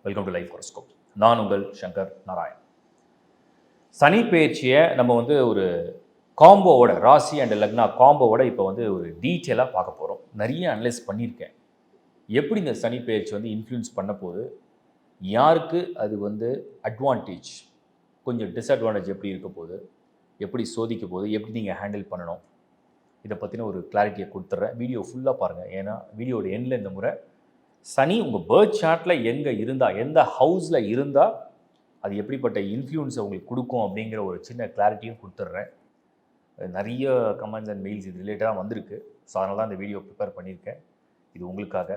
Welcome to life horoscope. நான் உங்கள் சங்கர் நாராயண். சனி பயிற்சியை நம்ம ஒரு காம்போவோட, ராசி அண்ட் லக்னா காம்போவோட இப்போ ஒரு டீட்டெயிலாக பார்க்க போகிறோம். நிறைய அனலைஸ் பண்ணியிருக்கேன். எப்படி இந்த சனி பயிற்சி இன்ஃப்ளூயன்ஸ் பண்ண போகுது, யாருக்கு அது அட்வான்டேஜ், கொஞ்சம் டிஸ்அட்வான்டேஜ் எப்படி இருக்க போகுது, எப்படி சோதிக்க போகுது, எப்படி நீங்கள் ஹேண்டில் பண்ணணும், இதை பற்றின ஒரு கிளாரிட்டியை கொடுத்துட்றேன். வீடியோ ஃபுல்லாக பாருங்கள். ஏன்னா வீடியோட எண்டில் இந்த முறை சனி உங்கள் பர்த் சார்ட்டில் எங்கே இருந்தால், எந்த ஹவுஸில் இருந்தால் அது எப்படிப்பட்ட இன்ஃப்ளூயன்ஸை உங்களுக்கு கொடுக்கும் அப்படிங்கிற ஒரு சின்ன கிளாரிட்டியும் கொடுத்துட்றேன். நிறைய கமெண்ட்ஸ் அண்ட் மெயில்ஸ் இது ரிலேட்டடாக வந்திருக்கு. ஸோ அதனால தான் இந்த வீடியோ ப்ரிப்பேர் பண்ணியிருக்கேன். இது உங்களுக்காக.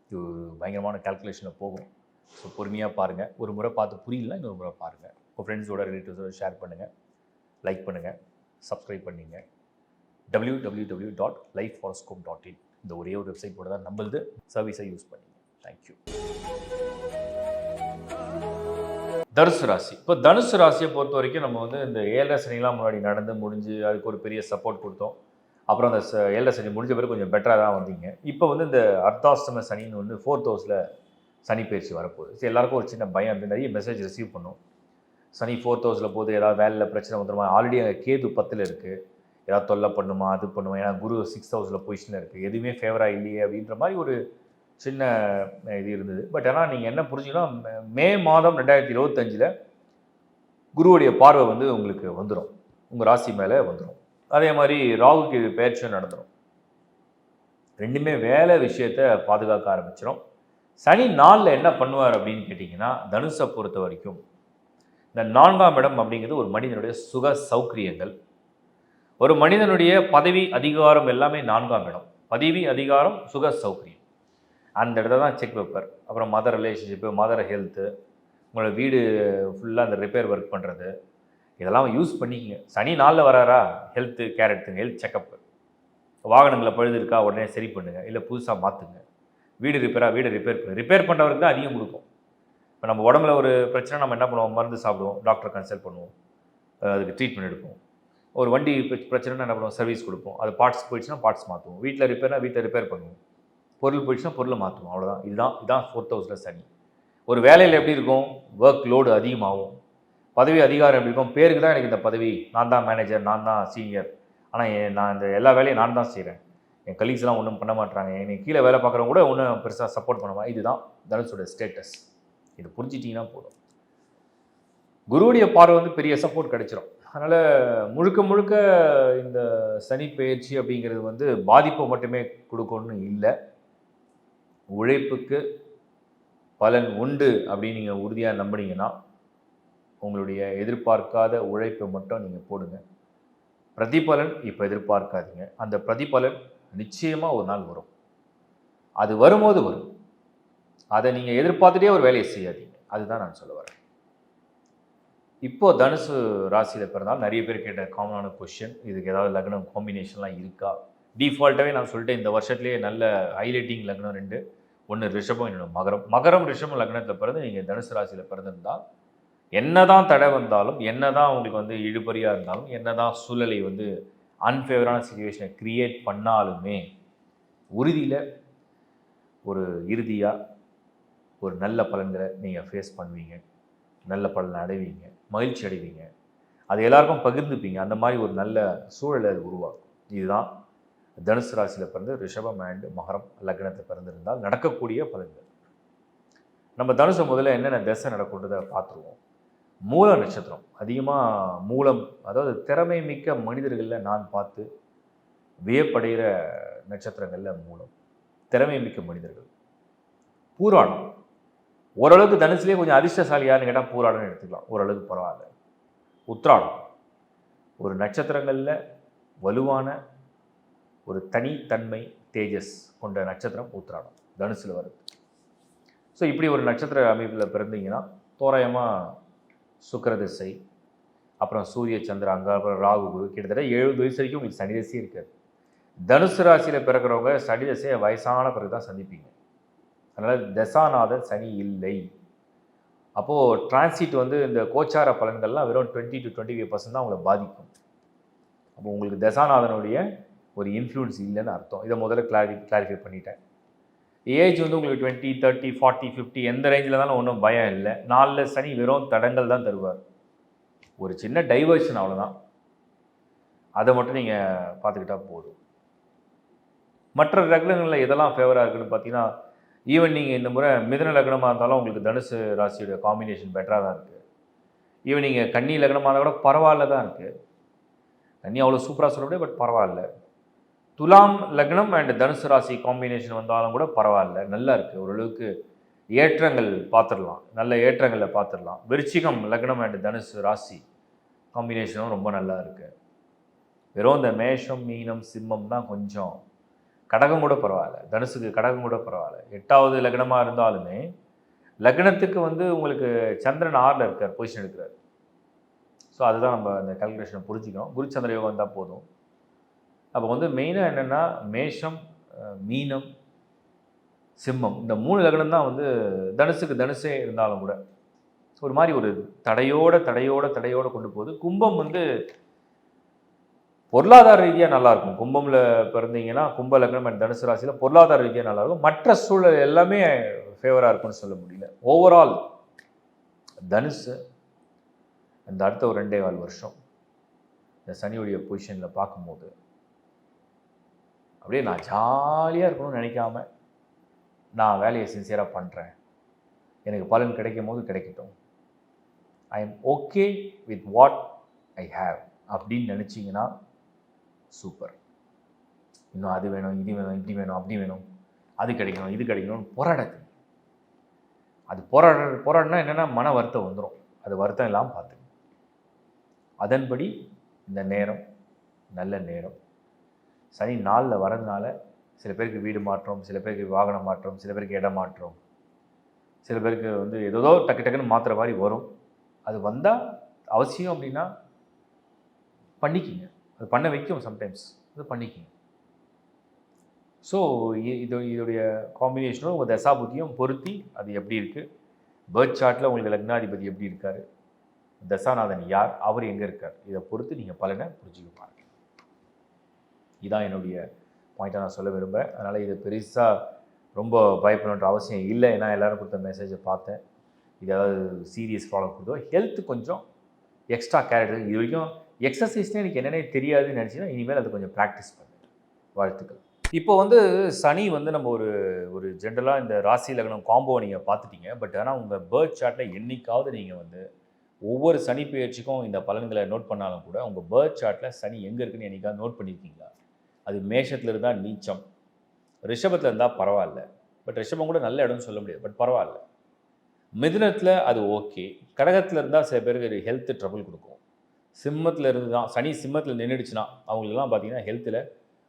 இது பயங்கரமான கால்குலேஷனில் போகும். ஸோ பொறுமையாக பாருங்கள். ஒரு முறை பார்த்து புரியலன்னா இன்னொரு முறை பாருங்கள். உங்கள் ஃப்ரெண்ட்ஸோட ரிலேட்டிவ்ஸோட ஷேர் பண்ணுங்கள், லைக் பண்ணுங்கள், சப்ஸ்கிரைப் பண்ணிங்க. www.lifehoroscope.in இந்த ஒரே ஒரு வெப்சைட் கூட தான் நம்மளது. சர்வீஸை யூஸ் பண்ணிங்க. தேங்க்யூ. தனுசு ராசி. இப்போ தனுசு ராசியை பொறுத்த வரைக்கும் நம்ம இந்த 7 சனிலாம் முன்னாடி நடந்து முடிஞ்சு அதுக்கு ஒரு பெரிய சப்போர்ட் கொடுத்தோம். அப்புறம் அந்த 7 சனி முடிஞ்ச பிறகு கொஞ்சம் பெட்டராக தான் வந்தீங்க. இப்போ இந்த அர்த்தாஷ்டம சனின்னு 4th ஹவுஸில் சனி பயிற்சி வரப்போகுது. சரி, எல்லாருக்கும் ஒரு சின்ன பயம். நிறைய மெசேஜ் ரிசீவ் பண்ணும். சனி 4th ஹவுஸில் போது ஏதாவது வேலையில் பிரச்சனை வந்துடுமா, ஆல்ரெடி அங்கே கேது 10ல் இருக்குது, ஏதாவது தொல்லை பண்ணுமா, அது பண்ணுமா, ஏன்னா குரு 6th ஹவுஸில் பொசிஷனில் இருக்குது, எதுவுமே ஃபேவராக இல்லையே அப்படின்ற மாதிரி ஒரு சின்ன இது இருந்தது. பட் ஆனால் நீங்கள் என்ன புரிஞ்சுக்கணும், மே மாதம் 2025 குருவுடைய பார்வை உங்களுக்கு வந்துடும், உங்கள் ராசி மேலே வந்துடும். அதே மாதிரி ராகுக்கு இது பெயர்ச்சியும் நடந்துடும். ரெண்டுமே வேலை விஷயத்தை பாதுகாக்க ஆரம்பிச்சிடும். சனி 4ல் என்ன பண்ணுவார் அப்படின்னு கேட்டிங்கன்னா, தனுசை பொறுத்த வரைக்கும் இந்த 4ஆம் இடம் அப்படிங்கிறது ஒரு மனிதனுடைய சுக சௌகரியங்கள், ஒரு மனிதனுடைய பதவி அதிகாரம் எல்லாமே 4ஆம் இடம். பதவி அதிகாரம் சுக சௌகரியம் அந்த இடத்த தான் செக் வைப்பார். அப்புறம் மதர் ரிலேஷன்ஷிப்பு, மதர் ஹெல்த்து, உங்களோட வீடு ஃபுல்லாக அந்த ரிப்பேர் ஒர்க் பண்ணுறது, இதெல்லாம் யூஸ் பண்ணிக்கிங்க. சனி 4ல் வராரா, ஹெல்த்து கேர் எடுத்துங்க, ஹெல்த் செக்கப்பு. வாகனங்களை பழுது இருக்கா உடனே சரி பண்ணுங்கள், இல்லை புதுசாக மாற்றுங்க. வீடு ரிப்பேராக வீடை ரிப்பேர் பண்ணு. ரிப்பேர் பண்ணுறவருக்கு தான் அதிகம் கொடுக்கும். இப்போ நம்ம உடம்புல ஒரு பிரச்சனை, நம்ம என்ன பண்ணுவோம், மருந்து சாப்பிடுவோம், டாக்டரை கன்சல்ட் பண்ணுவோம், அதுக்கு ட்ரீட்மெண்ட் எடுப்போம். ஒரு வண்டி பிரச்சனைனா என்ன பண்ணுவோம், சர்வீஸ் கொடுப்போம். அது பார்ட்ஸ் போயிடுச்சுன்னா பார்ட்ஸ் மாற்றுவோம். வீட்டில் ரிப்பேர்னா வீட்டில் ரிப்பேர் பண்ணுவோம். பொருள் போயிடுச்சுன்னா பொருளை மாற்றுவோம். அவ்வளோதான். இதுதான் 4th ஹவுஸில் சனி. ஒரு வேலையில் எப்படி இருக்கும், ஒர்க் லோடு அதிகமாகும். பதவி அதிகாரம் எப்படி இருக்கும், பேருக்கு தான் எனக்கு இந்த பதவி, நான் தான் மேனேஜர், நான் தான் சீனியர், ஆனால் நான் இந்த எல்லா வேலையும் நான் தான் செய்கிறேன், என் கலீக்ஸ்லாம் ஒன்றும் பண்ண மாட்டாங்க, என்னை கீழே வேலை பார்க்குறவங்க கூட ஒன்றும் பெருசாக சப்போர்ட் பண்ணுவா. இதுதான் தனுஷோட ஸ்டேட்டஸ். இது புரிஞ்சிட்டிங்கன்னா போதும். குருவுடைய பார்வை பெரிய சப்போர்ட் கிடைச்சிடும். அதனால் முழுக்க முழுக்க இந்த சனி பயிற்சி அப்படிங்கிறது பாதிப்பை மட்டுமே கொடுக்கணும்னு இல்லை, உழைப்புக்கு பலன் உண்டு அப்படின்னு நீங்கள் உறுதியாக நம்பினீங்கன்னா உங்களுடைய எதிர்பார்க்காத உழைப்பை மட்டும் நீங்கள் போடுங்க. பிரதிபலன் இப்போ எதிர்பார்க்காதீங்க. அந்த பிரதிபலன் நிச்சயமாக ஒரு நாள் வரும். அது வரும்போது வரும். அதை நீங்கள் எதிர்பார்த்துட்டே ஒரு வேலையை செய்யாதீங்க. அதுதான் நான் சொல்ல வரேன். இப்போது தனுசு ராசியில் பிறந்தால் நிறைய பேர் கேட்ட காமனான கொஷின், இதுக்கு ஏதாவது லக்னம் காம்பினேஷன்லாம் இருக்கா? டிஃபால்ட்டாகவே நான் சொல்லிட்டேன், இந்த வருஷத்துலேயே நல்ல ஹைலைட்டிங் லக்னம் 2, ஒன்று ரிஷபம், இன்னொன்று மகரம். மகரம் ரிஷபம் லக்னத்தில் பிறந்து நீங்கள் தனுசு ராசியில் பிறந்திருந்தால் என்ன தான் தடை வந்தாலும், என்ன தான் உங்களுக்கு இழுபறியாக இருந்தாலும், என்ன தான் சூழலை அன்ஃபேவரான சிச்சுவேஷனை க்ரியேட் பண்ணாலுமே உறுதியில் ஒரு இறுதியாக ஒரு நல்ல பலன்களை நீங்கள் ஃபேஸ் பண்ணுவீங்க, நல்ல பலனை அடைவீங்க, மகிழ்ச்சி அடைவீங்க, அது எல்லாருக்கும் பகிர்ந்துப்பீங்க. அந்த மாதிரி ஒரு நல்ல சூழலை அது உருவாக்கும். இதுதான் தனுசு ராசியில் பிறந்து ரிஷபம் அண்ட் மகரம் லக்னத்தை பிறந்திருந்தால் நடக்கக்கூடிய பலன்கள். நம்ம தனுசு முதல்ல என்னென்ன தசை நடக்குன்றதை பார்த்துருவோம். மூல நட்சத்திரம் அதிகமாக மூலம், அதாவது திறமை மிக்க மனிதர்களில் நான் பார்த்து வியப்படைகிற நட்சத்திரங்களில் மூலம், திறமை மிக்க மனிதர்கள். பூராடம் ஓரளவுக்கு தனுசுலேயே கொஞ்சம் அதிர்ஷ்டசாலியான்னு கேட்டால் பூராடம்னு எடுத்துக்கலாம், ஓரளவுக்கு பரவாயில்ல. உத்திராடம் ஒரு நட்சத்திரங்களில் வலுவான ஒரு தனித்தன்மை தேஜஸ் கொண்ட நட்சத்திரம் உத்திராடம் தனுசில் வருது. ஸோ இப்படி ஒரு நட்சத்திர அமைப்பில் பிறந்தீங்கன்னா தோராயமாக சுக்கிர திசை, அப்புறம் சூரிய சந்திர அங்கே, அப்புறம் ராகு குரு, கிட்டத்தட்ட 70 வயசு வரைக்கும் உங்களுக்கு சனி திசையே இருக்காது. தனுசு ராசியில் பிறக்கிறவங்க சனி திசையை வயசான பிறகு தான் சந்திப்பீங்க. அதனால் தசாநாதன் சனி இல்லை. அப்போது டிரான்சிட் இந்த கோச்சார பலன்கள்லாம் வெறும் 20 to 25% தான் உங்களை பாதிக்கும். அப்போ உங்களுக்கு தசாநாதனுடைய ஒரு இன்ஃப்ளூயன்ஸ் இல்லைன்னு அர்த்தம். இதை முதல்ல கிளாரிஃபை பண்ணிட்டேன். ஏஜ் வந்து உங்களுக்கு 20, 30, 40, 50 எந்த ரேஞ்சில் இருந்தாலும் ஒன்றும் பயம் இல்லை. 4 சனி வெறும் தடங்கள் தான் தருவார். ஒரு சின்ன டைவர்ஷன் அவ்வளோதான். அதை மட்டும் நீங்கள் பார்த்துக்கிட்டா போதும். மற்ற லக்னங்களில் எதெல்லாம் ஃபேவராக இருக்குன்னு பார்த்தீங்கன்னா, ஈவன் நீங்கள் இந்த முறை மிதுன லக்னமாக இருந்தாலும் உங்களுக்கு தனுசு ராசியோட காம்பினேஷன் பெட்டராக தான் இருக்குது. ஈவன் நீங்கள் கன்னி லக்னமாக இருந்தால் கூட பரவாயில்ல தான் இருக்குது. கன்னி அவ்வளோ சூப்பராக சொல்ல முடியாது, பட் பரவாயில்ல. துலாம் லக்னம் அண்ட் தனுசு ராசி காம்பினேஷன் வந்தாலும் கூட பரவாயில்ல, நல்லா இருக்குது. ஓரளவுக்கு ஏற்றங்கள் பார்த்துடலாம், நல்ல ஏற்றங்களில் பார்த்துடலாம். விருச்சிகம் லக்னம் அண்ட் தனுசு ராசி காம்பினேஷனும் ரொம்ப நல்லா இருக்குது. வெறும் இந்த மேஷம், மீனம், சிம்மம் தான் கொஞ்சம், கடகம் கூட பரவாயில்ல, தனுசுக்கு கடகம் கூட பரவாயில்ல. 8வது லக்னமாக இருந்தாலுமே லக்னத்துக்கு வந்து உங்களுக்கு சந்திரன் 6ல் இருக்கார், பொசிஷன் எடுக்கிறார். ஸோ அதுதான் நம்ம அந்த கால்குலேஷனை புரிஞ்சுக்கணும். குருச்சந்திர யோகம் வந்தால் போதும். அப்போ வந்து மெயினாக என்னென்னா மேஷம், மீனம், சிம்மம் இந்த 3 லக்னம் தான் வந்து தனுசுக்கு தனுசே இருந்தாலும் கூட ஒரு மாதிரி ஒரு தடையோட கொண்டு போகுது. கும்பம் வந்து பொருளாதார ரீதியாக நல்லாயிருக்கும். கும்பமில் பிறந்தீங்கன்னா கும்ப லக்னம் அண்ட் தனுசு ராசியில் பொருளாதார ரீதியாக நல்லாயிருக்கும். மற்ற சூழல் எல்லாமே ஃபேவராக இருக்கும்னு சொல்ல முடியல. ஓவரால் தனுசு இந்த அடுத்த ஒரு 2.25 வருஷம் இந்த சனியுடைய பொசிஷனில் பார்க்கும்போது அப்படியே நான் ஜாலியாக இருக்கணும்னு நினைக்காம நான் வேலையை சின்சியராக பண்ணுறேன், எனக்கு பலன் கிடைக்கும் போது கிடைக்கட்டும், I am okay with what I have அப்படின்னு நினச்சிங்கன்னா சூப்பர். இன்னும் அது வேணும், இது வேணும், இப்படி வேணும், அப்படி வேணும், அது கிடைக்கணும், இது கிடைக்கணும்னு போராடாது. அது போராடினா என்னென்னா மன வருத்தம் வந்துடும். அது வருத்தம் இல்லாமல் பார்த்து அதன்படி இந்த நேரம் நல்ல நேரம். சனி 4ல் வரதுனால சில பேருக்கு வீடு மாற்றம், சில பேருக்கு வாகன மாற்றம், சில பேருக்கு இடம் மாற்றம், சில பேருக்கு வந்து ஏதோ டக்குன்னு மாற்றுற மாதிரி வரும். அது வந்தால் அவசியம் அப்படின்னா பண்ணிக்கிங்க, அது பண்ண வைக்கும். சம்டைம்ஸ் அது பண்ணிக்கிங்க. ஸோ இதோடைய காம்பினேஷனும் உங்கள் தசாபுத்தியும் பொருத்தி அது எப்படி இருக்குது, பர்த் சார்ட்டில் உங்களுக்கு லக்னாதிபதி எப்படி இருக்கார், தசாநாதன் யார், அவர் எங்கே இருக்கார், இதை பொறுத்து நீங்கள் பலனை புரிஞ்சுக்க பாருங்க. இதுதான் என்னுடைய பாயிண்ட்டாக நான் சொல்ல விரும்புகிறேன். அதனால் இது பெருசாக ரொம்ப பயப்படணுன்ற அவசியம் இல்லை. ஏன்னா எல்லோரும் கொடுத்த மெசேஜை பார்த்தேன். இது ஏதாவது சீரியஸ் ப்ராப்ளம் கொடுத்தோ ஹெல்த் கொஞ்சம் எக்ஸ்ட்ரா கேர் எடுத்து, இது வரைக்கும் எக்ஸசைஸ்னே எனக்கு என்னென்னே தெரியாதுன்னு நினச்சின்னா இனிமேல் அது கொஞ்சம் ப்ராக்டிஸ் பண்ணுங்க. வாழ்த்துக்கள். இப்போ வந்து சனி வந்து நம்ம ஒரு ஜென்ரலாக இந்த ராசி லக்னம் காம்போவை நீங்கள் பார்த்துட்டீங்க. பட் ஆனால் உங்கள் பர்த் சார்ட்டில் என்றைக்காவது நீங்கள் வந்து ஒவ்வொரு சனி பெயர்ச்சிக்கும் இந்த பலன்களை நோட் பண்ணாலும் கூட உங்கள் பர்த் சார்ட்டில் சனி எங்கே இருக்குன்னு என்றைக்காவது நோட் பண்ணியிருக்கீங்களா? அது மேஷத்தில் இருந்தால் நீச்சம், ரிஷபத்தில் இருந்தால் பரவாயில்ல, பட் ரிஷபம் கூட நல்ல இடம்னு சொல்ல முடியாது, பட் பரவாயில்ல. மிதுனத்தில் அது ஓகே. கடகத்தில் இருந்தால் சில பேருக்கு ஹெல்த்து ட்ரபிள் கொடுக்கும். சிம்மத்தில் இருந்து தான் சனி சிம்மத்தில் நின்றுடுச்சுன்னா அவங்களுக்குலாம் பார்த்தீங்கன்னா ஹெல்த்தில்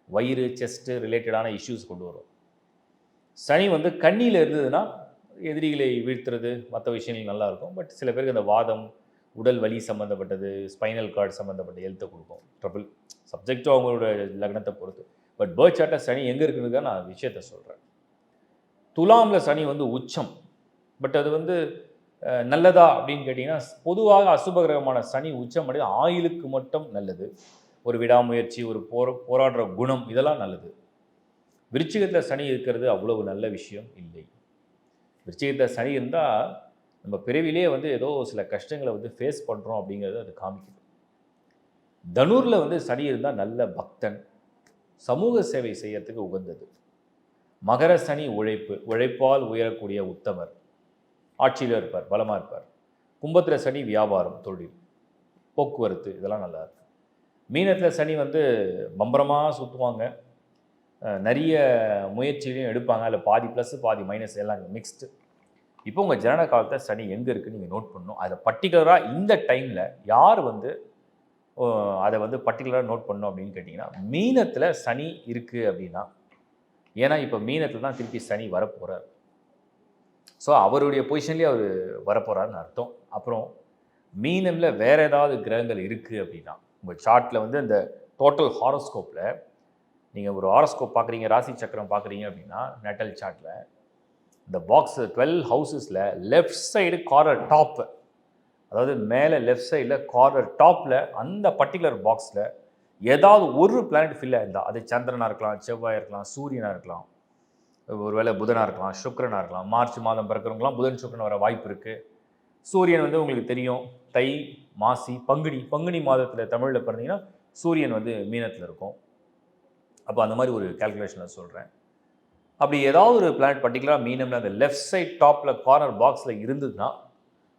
வயிறு, செஸ்ட்டு ரிலேட்டடான இஷ்யூஸ் கொண்டு வரும். சனி வந்து கண்ணியில் இருந்ததுன்னா எதிரிகளை வீழ்த்துறது மற்ற விஷயங்கள் நல்லாயிருக்கும். பட் சில பேருக்கு அந்த வாதம், உடல் வலி சம்மந்தப்பட்டது, ஸ்பைனல் கார்டு சம்மந்தப்பட்ட ஹெல்த்தை கொடுக்கும், ட்ரபிள். சப்ஜெக்டும் அவங்களோட லக்னத்தை பொறுத்து. பட் பர்த் சார்ட்டில் சனி எங்கே இருக்குன்னு நான் விஷயத்தை சொல்கிறேன். துலாமில் சனி வந்து உச்சம். பட் அது வந்து நல்லதா அப்படின்னு கேட்டிங்கன்னா, பொதுவாக அசுபகிரகமான சனி உச்சம் அடைந்து ஆயுளுக்கு மட்டும் நல்லது. ஒரு விடாமுயற்சி, ஒரு போராடுற குணம், இதெல்லாம் நல்லது. விருச்சிகத்தில் சனி இருக்கிறது அவ்வளவு நல்ல விஷயம் இல்லை. விருச்சிகத்தில் சனி இருந்தால் நம்ம பிறவிலே வந்து ஏதோ சில கஷ்டங்களை வந்து ஃபேஸ் பண்ணுறோம் அப்படிங்கிறது அது காமிக்குது. தனுரில் வந்து சனி இருந்தால் நல்ல பக்தன், சமூக சேவை செய்யறதுக்கு உகந்தது. மகர சனி உழைப்பால் உயரக்கூடிய உத்தமர், ஆட்சியில் இருப்பார், பலமாக இருப்பார். கும்பத்தில் சனி வியாபாரம், தொழில், போக்குவரத்து, இதெல்லாம் நல்லா இருக்கு. மீனத்தில் சனி வந்து பம்பரமாக சுற்றுவாங்க, நிறைய முயற்சிகளையும் எடுப்பாங்க. அதில் பாதி ப்ளஸ் பாதி மைனஸ் எல்லாம் மிக்ஸ்டு. இப்போ உங்கள் ஜனன காலத்தை சனி எங்கே இருக்குன்னு நீங்கள் நோட் பண்ணணும். அதை பர்டிகுலராக இந்த டைமில் யார் வந்து அதை வந்து பர்டிகுலராக நோட் பண்ணணும் அப்படின்னு கேட்டிங்கன்னா, மீனத்தில் சனி இருக்குது அப்படின்னா, ஏன்னா இப்போ மீனத்தில் தான் திருப்பி சனி வரப்போகிறார். ஸோ அவருடைய பொசிஷன்லேயே அவர் வரப்போகிறாருன்னு அர்த்தம். அப்புறம் மீனமில் வேறு ஏதாவது கிரகங்கள் இருக்குது அப்படின்னா, உங்கள் சார்ட்டில் வந்து இந்த டோட்டல் ஹாரோஸ்கோப்பில் நீங்கள் ஒரு ஹாரோஸ்கோப் பார்க்குறீங்க, ராசி சக்கரம் பார்க்குறீங்க அப்படின்னா, நேட்டல் சார்ட்டில் இந்த பாக்ஸ் 12 ஹவுசஸில் லெஃப்ட் சைடு கார்னர் டாப்பு, அதாவது மேலே லெஃப்ட் சைடில் கார்னர் டாப்பில் அந்த பர்டிகுலர் பாக்ஸில் ஏதாவது ஒரு பிளானட் ஃபில் ஆயிருந்தால், அது சந்திரனாக இருக்கலாம், செவ்வாயாக இருக்கலாம், சூரியனாக இருக்கலாம், ஒருவேளை புதனாக இருக்கலாம், சுக்கிரனாக இருக்கலாம். மார்ச் மாதம் பிறக்கிறவங்களாம் புதன் சுக்கிரன் வர வாய்ப்பு இருக்குது. சூரியன் வந்து உங்களுக்கு தெரியும், தை, மாசி, பங்குனி மாதத்தில் தமிழில் பிறந்தீங்கன்னா சூரியன் வந்து மீனத்தில் இருக்கும். அப்போ அந்த மாதிரி ஒரு கேல்குலேஷனில் சொல்கிறேன். அப்படி ஏதாவது ஒரு பிளானட் பர்டிகுலராக மீனம்ல அந்த லெஃப்ட் சைட் டாப்பில் கார்னர் பாக்ஸில் இருந்ததுன்னா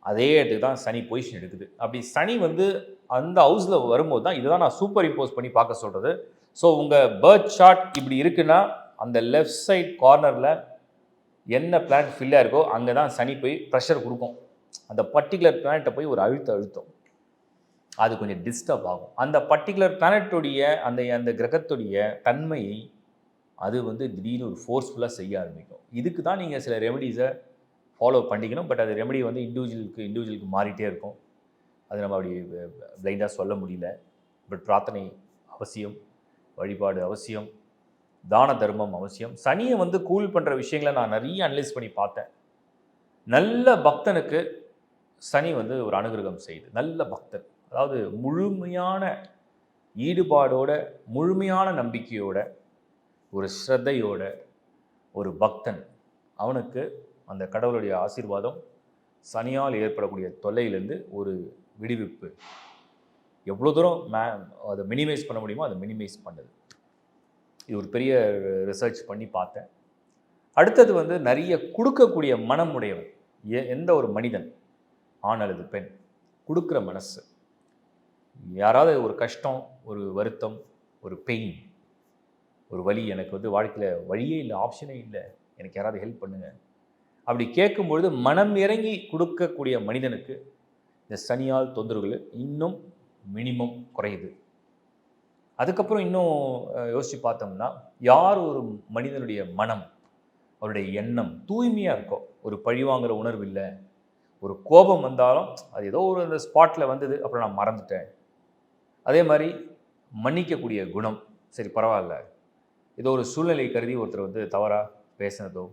அதே இடத்துக்கு தான் சனி பொசிஷன் எடுக்குது. அப்படி சனி வந்து அந்த ஹவுஸில் வரும்போது தான் இதுதான் நான் சூப்பர் இம்போஸ் பண்ணி பார்க்க சொல்கிறது. ஸோ உங்கள் பர்த் சார்ட் இப்படி இருக்குன்னா அந்த லெஃப்ட் சைட் கார்னரில் என்ன பிளானட் ஃபில்லாக இருக்கோ அங்கே தான் சனி போய் ப்ரெஷர் கொடுக்கும். அந்த பர்டிகுலர் பிளானட்டை போய் ஒரு அழுத்தம் அது கொஞ்சம் டிஸ்டர்ப் ஆகும். அந்த பர்டிகுலர் பிளானட்டுடைய அந்த கிரகத்துடைய தன்மையை அது வந்து திடீர்னு ஒரு ஃபோர்ஸ்ஃபுல்லாக செய்ய ஆரம்பிக்கும். இதுக்கு தான் நீங்கள் சில ரெமெடிஸை ஃபாலோ பண்ணிக்கணும். பட் அது ரெமெடி வந்து இண்டிவிஜுவலுக்கு மாறிட்டே இருக்கும். அது நம்ம அப்படி பிளைண்டாக சொல்ல முடியல. பட் பிரார்த்தனை அவசியம், வழிபாடு அவசியம், தான தர்மம் அவசியம். சனியை வந்து கூல் பண்ணுற விஷயங்களை நான் நிறைய அனலைஸ் பண்ணி பார்த்தேன். நல்ல பக்தனுக்கு சனி வந்து ஒரு அனுகிரகம் செய்யுது. நல்ல பக்தன், அதாவது முழுமையான ஈடுபாடோட, முழுமையான நம்பிக்கையோட, ஒரு ஸ்ரத்தையோட ஒரு பக்தன், அவனுக்கு அந்த கடவுளுடைய ஆசீர்வாதம் சனியால் ஏற்படக்கூடிய தொல்லையிலேருந்து ஒரு விடுவிப்பு எவ்வளோ தூரம் அதை மினிமைஸ் பண்ண முடியுமோ அதை மினிமைஸ் பண்ணுது. இது ஒரு பெரிய ரிசர்ச் பண்ணி பார்த்தேன். அடுத்தது வந்து நிறைய கொடுக்கக்கூடிய மனம் உடையவன் எந்த ஒரு மனிதன், ஆண் அல்லது பெண், கொடுக்குற மனசு. யாராவது ஒரு கஷ்டம், ஒரு வருத்தம், ஒரு பெயின், ஒரு வலி, எனக்கு வந்து வாழ்க்கையில் வழியே இல்லை, ஆப்ஷனே இல்லை, எனக்கு யாராவது ஹெல்ப் பண்ணுங்கள் அப்படி கேட்கும்பொழுது மனம் இறங்கி கொடுக்கக்கூடிய மனிதனுக்கு இந்த சனியால் தொந்தரவுகள் இன்னும் மினிமம் குறையுது. அதுக்கப்புறம் இன்னும் யோசித்து பார்த்தோம்னா, யார் ஒரு மனிதனுடைய மனம், அவருடைய எண்ணம் தூய்மையாக இருக்கோ, ஒரு பழிவாங்கிற உணர்வு இல்லை, ஒரு கோபம் வந்தாலும் அது ஏதோ ஒரு அந்த ஸ்பாட்டில் வந்தது, அப்புறம் நான் மறந்துட்டேன். அதே மாதிரி மன்னிக்கக்கூடிய குணம், சரி பரவாயில்ல, ஏதோ ஒரு சூழ்நிலை கருதி ஒருத்தர் வந்து தவறாக பேசினதோ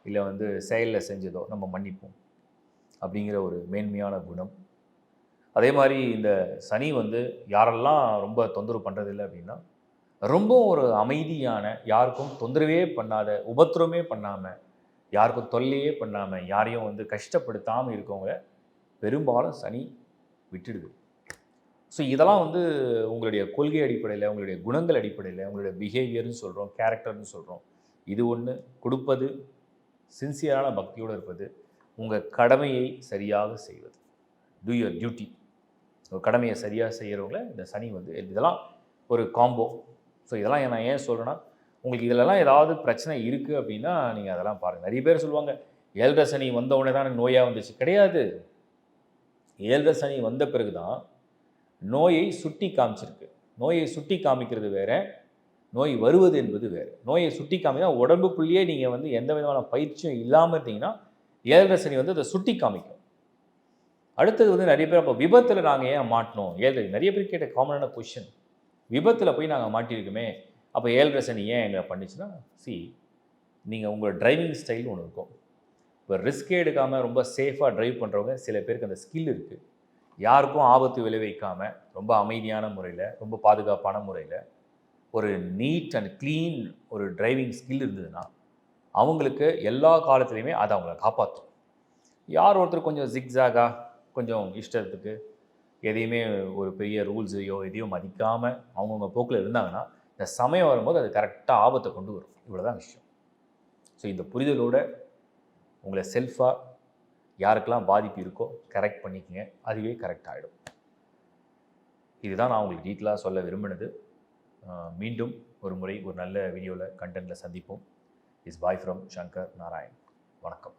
இல்லை வந்து செயலில் செஞ்சதோ நம்ம மன்னிப்போம் அப்படிங்கிற ஒரு மேன்மையான குணம். அதே மாதிரி இந்த சனி வந்து யாரெல்லாம் ரொம்ப தொந்தரவு பண்ணுறதில்லை அப்படின்னா, ரொம்ப ஒரு அமைதியான, யாருக்கும் தொந்தரவே பண்ணாத, உபத்திரமே பண்ணாமல், யாருக்கும் தொல்லையே பண்ணாமல், யாரையும் வந்து கஷ்டப்படுத்தாமல் இருக்கவங்க பெரும்பாலும் சனி விட்டுடுது. ஸோ இதெல்லாம் வந்து உங்களுடைய கொள்கை அடிப்படையில், உங்களுடைய குணங்கள் அடிப்படையில், உங்களுடைய பிஹேவியர்னு சொல்கிறோம், கேரக்டர்னு சொல்கிறோம். இது ஒன்று. கொடுப்பது, சின்சியரான பக்தியோடு இருப்பது, உங்கள் கடமையை சரியாக செய்வது, டூ யுவர் டியூட்டி. உங்கள் கடமையை சரியாக செய்கிறவங்கள இந்த சனி வந்து இதெல்லாம் ஒரு காம்போ. ஸோ இதெல்லாம் நான் ஏன் சொல்கிறேன்னா, உங்களுக்கு இதிலெல்லாம் ஏதாவது பிரச்சனை இருக்குது அப்படின்னா நீங்கள் அதெல்லாம் பாருங்கள். நிறைய பேர் சொல்லுவாங்க, 7.5 சனி வந்த உடனே தான் எனக்கு நோயாக வந்துச்சு. கிடையாது. 7.5 சனி வந்த பிறகு தான் நோயை சுட்டி காமிச்சிருக்கு. நோயை சுட்டி காமிக்கிறது வேறு, நோய் வருவது என்பது வேறு. நோயை சுட்டி காமினா உடம்புக்குள்ளேயே நீங்கள் வந்து எந்த விதமான பயிற்சியும் இல்லாமல் இருந்தீங்கன்னா 7.5 சனி வந்து அதை சுட்டி காமிக்கும். அடுத்தது வந்து நிறைய பேர் அப்போ விபத்தில் நாங்கள் ஏன் மாட்டினோம், 7.5 நிறைய பேர் கேட்ட காமனான கொஷின், விபத்தில் போய் நாங்கள் மாட்டியிருக்குமே, அப்போ 7.5 சனி ஏன் எங்களை பண்ணிச்சுன்னா, நீங்கள் உங்களோட டிரைவிங் ஸ்டைல் ஒன்று இருக்கும். இப்போ ரிஸ்கே எடுக்காமல் ரொம்ப சேஃபாக ட்ரைவ் பண்ணுறவங்க சில பேருக்கு அந்த ஸ்கில் இருக்குது. யாருக்கும் ஆபத்து விளைவிக்காமல் ரொம்ப அமைதியான முறையில், ரொம்ப பாதுகாப்பான முறையில் ஒரு நீட் அண்ட் க்ளீன் ஒரு டிரைவிங் ஸ்கில் இருந்ததுன்னா அவங்களுக்கு எல்லா காலத்துலேயுமே அதை அவங்கள காப்பாற்றும். யார் ஒருத்தர் கொஞ்சம் ஜிக்ஸாகாக, கொஞ்சம் இஷ்டத்துக்கு எதையுமே ஒரு பெரிய ரூல்ஸையோ எதையோ மதிக்காமல் அவங்கவுங்க போக்கில் இருந்தாங்கன்னா, இந்த சமயம் வரும்போது அது கரெக்டாக ஆபத்தை கொண்டு வரும். இவ்வளோதான் விஷயம். ஸோ இந்த புரிதலோடு உங்களை செல்ஃபாக யாருக்கெல்லாம் பாதிப்பு இருக்கோ கரெக்ட் பண்ணிக்கங்க, அதுவே கரெக்ட் ஆகிடும். இதுதான் நான் உங்களுக்கு டீட்டெயிலாக சொல்ல விரும்பினது. மீண்டும் ஒரு முறை ஒரு நல்ல வீடியோவில் கண்டென்ட்டில் சந்திப்போம். Is bye from Shankar Narayan. வணக்கம்.